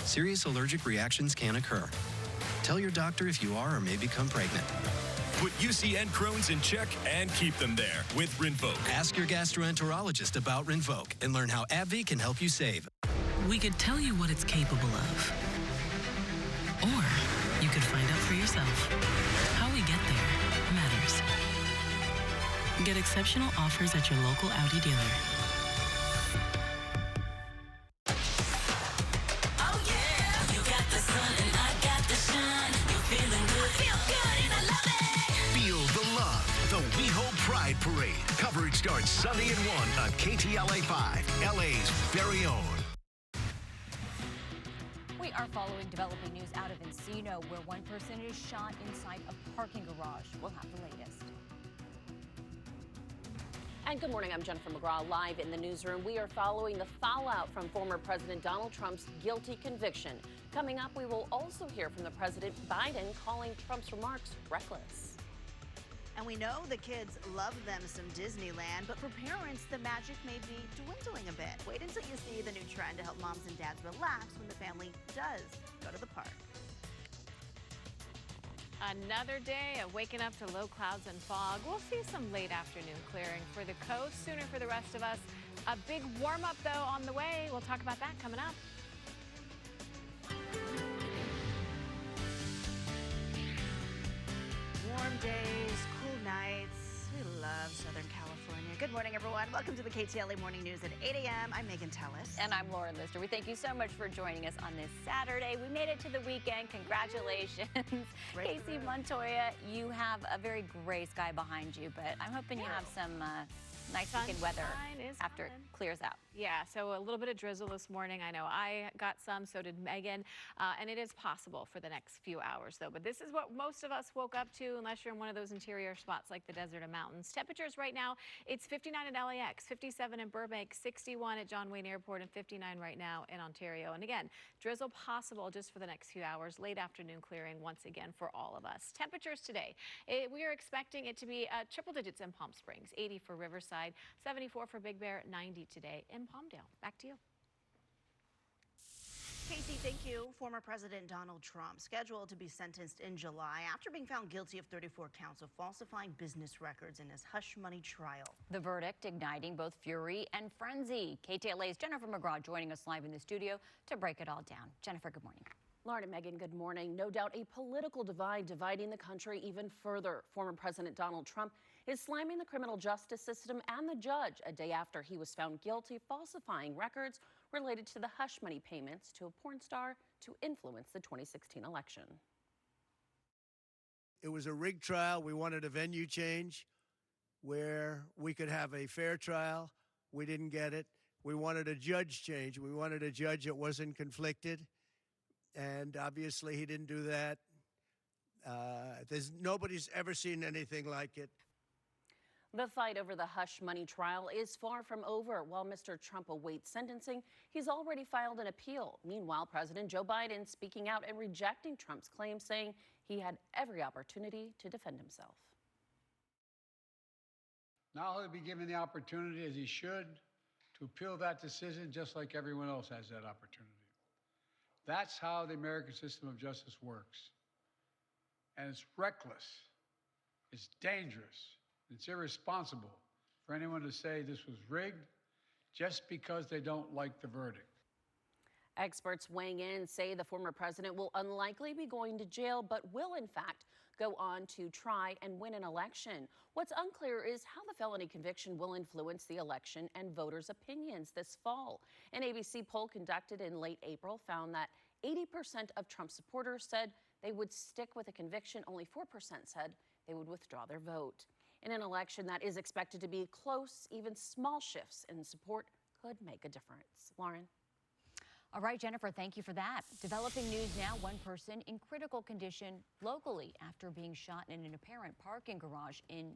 Serious allergic reactions can occur. Tell your doctor if you are or may become pregnant. Put UC and Crohn's in check and keep them there with Rinvoq. Ask your gastroenterologist about Rinvoq and learn how AbbVie can help you save. We could tell you what it's capable of. Or you could find out for yourself. How we get there matters. Get exceptional offers at your local Audi dealer. Oh yeah, you got the sun and I got the shine. You're feeling good, feel good and I love it. Feel the love. The We Hope Pride Parade. Coverage starts Sunday at 1 on Ktla 5, LA's very own. We are following developing news out of Encino, where one person is shot inside a parking garage. We'll have the latest. And good morning, I'm Jennifer McGraw, live in the newsroom. We are following the fallout from former President Donald Trump's guilty conviction. Coming up, we will also hear from the President Biden calling Trump's remarks reckless. And we know the kids love them some Disneyland, but for parents, the magic may be dwindling a bit. Wait until you see the new trend to help moms and dads relax when the family does go to the park. Another day of waking up to low clouds and fog. We'll see some late afternoon clearing for the coast, sooner for the rest of us. A big warm-up, though, on the way. We'll talk about that coming up. Warm days, cool nights. We love Southern California. Good morning, everyone. Welcome to the KTLA Morning News at 8 a.m. I'm Megan Tellis. And I'm Lauren Lister. We thank you so much for joining us on this Saturday. We made it to the weekend. Congratulations. Casey Montoya, you have a very gray sky behind you, but I'm hoping you have some nice weekend weather after it clears out. Yeah, so a little bit of drizzle this morning. I know I got some, so did Megan, and it is possible for the next few hours, though. But this is what most of us woke up to, unless you're in one of those interior spots like the desert or mountains. Temperatures right now, it's 59 at LAX, 57 in Burbank, 61 at John Wayne Airport, and 59 right now in Ontario. And again, drizzle possible just for the next few hours. Late afternoon clearing once again for all of us. Temperatures today, we are expecting it to be triple digits in Palm Springs, 80 for Riverside, 74 for Big Bear, 90 today in Palmdale. Back to you. Casey, thank you. Former President Donald Trump scheduled to be sentenced in July after being found guilty of 34 counts of falsifying business records in his hush money trial. The verdict igniting both fury and frenzy. KTLA's Jennifer McGraw joining us live in the studio to break it all down. Jennifer, good morning. Lauren and Megan, good morning. No doubt a political divide dividing the country even further. Former President Donald Trump is slamming the criminal justice system and the judge a day after he was found guilty of falsifying records related to the hush money payments to a porn star to influence the 2016 election. It was a rigged trial. We wanted a venue change where we could have a fair trial. We didn't get it. We wanted a judge change. We wanted a judge that wasn't conflicted. And obviously he didn't do that. Nobody's ever seen anything like it. The fight over the hush money trial is far from over. While Mr. Trump awaits sentencing, he's already filed an appeal. Meanwhile, President Joe Biden speaking out and rejecting Trump's claims, saying he had every opportunity to defend himself. Now he'll be given the opportunity, as he should, to appeal that decision just like everyone else has that opportunity. That's how the American system of justice works. And it's reckless, it's dangerous, it's irresponsible for anyone to say this was rigged just because they don't like the verdict. Experts weighing in say the former president will unlikely be going to jail, but will in fact go on to try and win an election. What's unclear is how the felony conviction will influence the election and voters' opinions this fall. An ABC poll conducted in late April found that 80% of Trump supporters said they would stick with a conviction. Only 4% said they would withdraw their vote. In an election that is expected to be close, even small shifts in support could make a difference. Lauren? All right, Jennifer, thank you for that. Developing news now, one person in critical condition locally after being shot in an apparent parking garage in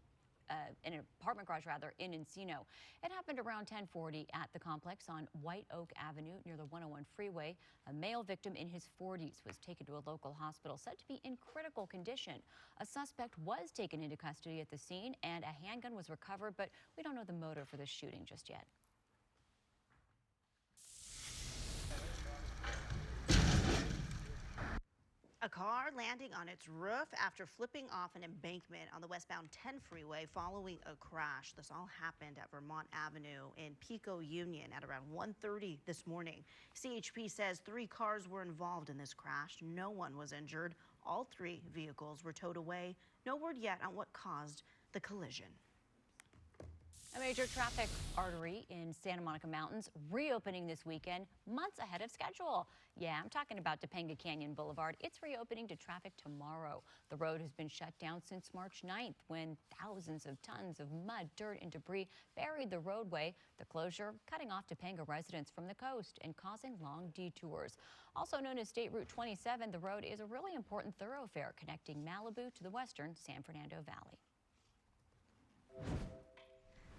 an apartment garage in Encino. It happened around 10:40 at the complex on White Oak Avenue near the 101 freeway. A male victim in his 40s was taken to a local hospital, said to be in critical condition. A suspect was taken into custody at the scene and a handgun was recovered, but we don't know the motive for the shooting just yet. car landing on its roof after flipping off an embankment on the westbound 10 freeway following a crash. This all happened at Vermont Avenue in Pico Union at around 1:30 this morning. CHP says 3 cars were involved in this crash. No one was injured. All 3 vehicles were towed away. No word yet on what caused the collision. A major traffic artery in Santa Monica Mountains reopening this weekend, months ahead of schedule. Yeah, I'm talking about Topanga Canyon Boulevard. It's reopening to traffic tomorrow. The road has been shut down since March 9th when thousands of tons of mud, dirt, and debris buried the roadway. The closure cutting off Topanga residents from the coast and causing long detours. Also known as State Route 27, the road is a really important thoroughfare connecting Malibu to the western San Fernando Valley.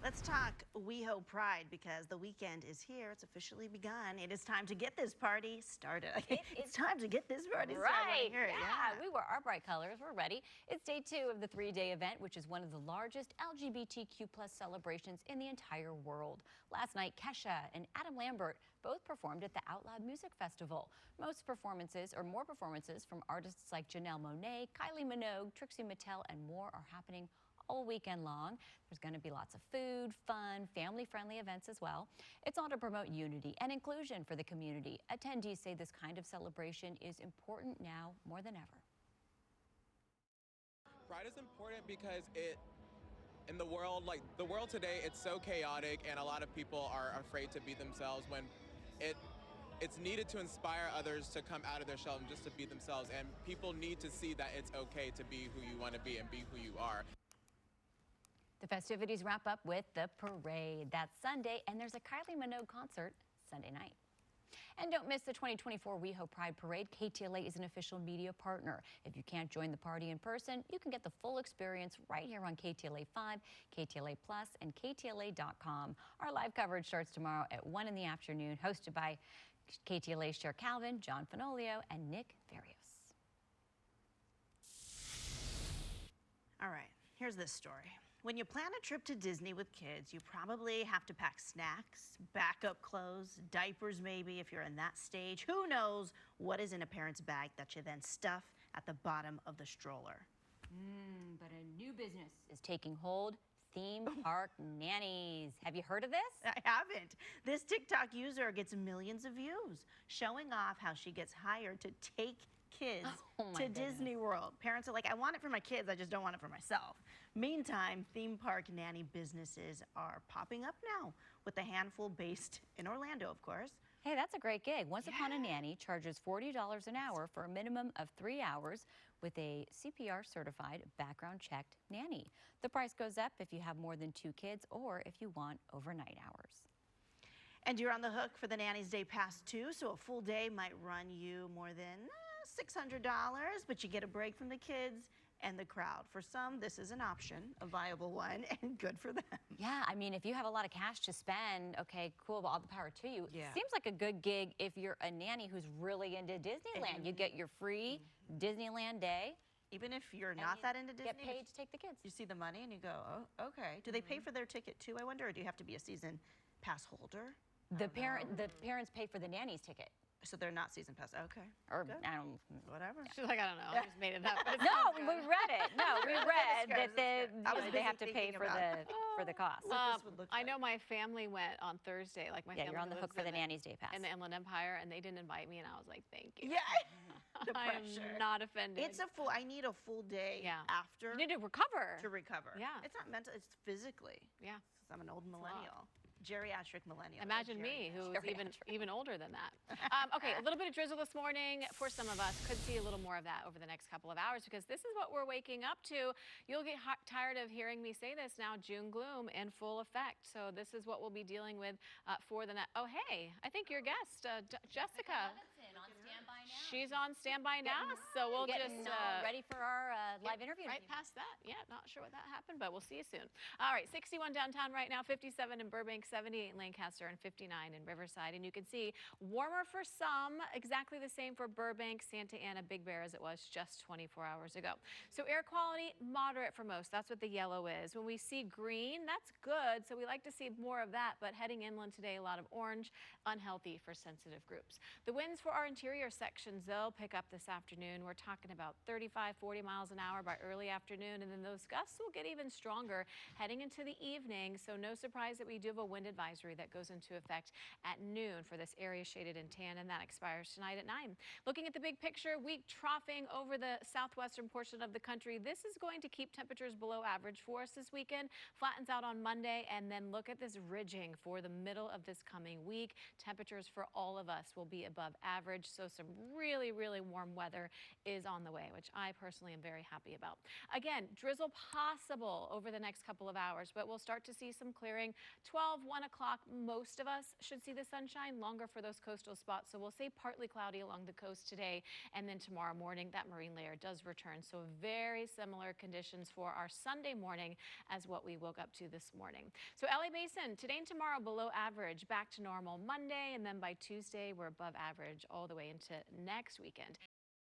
Let's talk WeHo Pride because the weekend is here. It's officially begun. It is time to get this party started. It's time to get this party started. Right. Yeah. We wear our bright colors. We're ready. It's day 2 of the 3-day event, which is one of the largest LGBTQ+ celebrations in the entire world. Last night, Kesha and Adam Lambert both performed at the Out Loud Music Festival. More performances from artists like Janelle Monáe, Kylie Minogue, Trixie Mattel, and more are happening all weekend long. There's going to be lots of food, fun, family-friendly events as well. It's all to promote unity and inclusion for the community. Attendees say this kind of celebration is important now more than ever. Pride is important because in the world, like the world today, it's so chaotic and a lot of people are afraid to be themselves when it's needed to inspire others to come out of their shell and just to be themselves. And people need to see that it's okay to be who you want to be and be who you are. The festivities wrap up with the parade. That's Sunday, and there's a Kylie Minogue concert Sunday night. And don't miss the 2024 WeHo Pride Parade. KTLA is an official media partner. If you can't join the party in person, you can get the full experience right here on KTLA 5, KTLA Plus, and KTLA.com. Our live coverage starts tomorrow at 1 in the afternoon, hosted by KTLA's Cher Calvin, John Finolio, and Nick Farios. All right, here's this story. When you plan a trip to Disney with kids, you probably have to pack snacks, backup clothes, diapers maybe if you're in that stage. Who knows what is in a parent's bag that you then stuff at the bottom of the stroller. But a new business is taking hold. Theme park nannies. Have you heard of this? I haven't. This TikTok user gets millions of views, showing off how she gets hired to take kids to Disney World. Parents are like, I want it for my kids, I just don't want it for myself. Meantime, theme park nanny businesses are popping up now, with a handful based in Orlando, of course. Hey, that's a great gig. Once Upon a Nanny charges $40 an hour for a minimum of 3 hours with a CPR certified background checked nanny. The price goes up if you have more than 2 kids or if you want overnight hours. And you're on the hook for the Nanny's Day Pass too, so a full day might run you more than $600, but you get a break from the kids and the crowd. For some, this is an option, a viable one, and good for them. Yeah, I mean, if you have a lot of cash to spend, okay, cool, all the power to you. Yeah. Seems like a good gig if you're a nanny who's really into Disneyland. You get your free Disneyland day. Even if you're not that into Disney, get paid to take the kids. You see the money and you go, oh, okay. Do they pay for their ticket too, I wonder, or do you have to be a season pass holder? The parents pay for the nanny's ticket. So they're not season pass. Okay. Or good. I don't. Whatever. She's like, I don't know. I just made it up. No, we read it. No, we read that they have to pay for the cost. I know my family went on Thursday. Like my family you're on the hook for the Nanny's Day Pass. in the Inland Empire, and they didn't invite me, and I was like, thank you. Yeah. The I am pressure. not offended. It's a full. I need a full day after. You need to recover. To recover. Yeah. It's not mental. It's physically. Yeah. Because I'm an old millennial. Geriatric millennial. Imagine me, who's even older than that. Okay, a little bit of drizzle this morning for some of us. Could see a little more of that over the next couple of hours because this is what we're waking up to. You'll get tired of hearing me say this now. June gloom in full effect. So this is what we'll be dealing with for the next. Oh, hey, I think your guest, Jessica. She's on standby now, so we'll just ready for our live interview. Right past that. Yeah, not sure what that happened, but we'll see you soon. All right, 61 downtown right now, 57 in Burbank, 78 in Lancaster, and 59 in Riverside. And you can see warmer for some, exactly the same for Burbank, Santa Ana, Big Bear as it was just 24 hours ago. So air quality, moderate for most. That's what the yellow is. When we see green, that's good. So we like to see more of that, but heading inland today, a lot of orange, unhealthy for sensitive groups. The winds for our interior sections storms, they'll pick up this afternoon. We're talking about 35, 40 miles an hour by early afternoon, and then those gusts will get even stronger heading into the evening. So no surprise that we do have a wind advisory that goes into effect at noon for this area shaded in tan, and that expires tonight at 9. Looking at the big picture, weak troughing over the southwestern portion of the country. This is going to keep temperatures below average for us this weekend. Flattens out on Monday, and then look at this ridging for the middle of this coming week. Temperatures for all of us will be above average, so some really, really warm weather is on the way, which I personally am very happy about. Again, drizzle possible over the next couple of hours, but we'll start to see some clearing. 12, 1 o'clock, most of us should see the sunshine, longer for those coastal spots. So we'll say partly cloudy along the coast today, and then tomorrow morning that marine layer does return. So very similar conditions for our Sunday morning as what we woke up to this morning. So LA Basin, today and tomorrow below average, back to normal Monday, and then by Tuesday we're above average all the way into next weekend.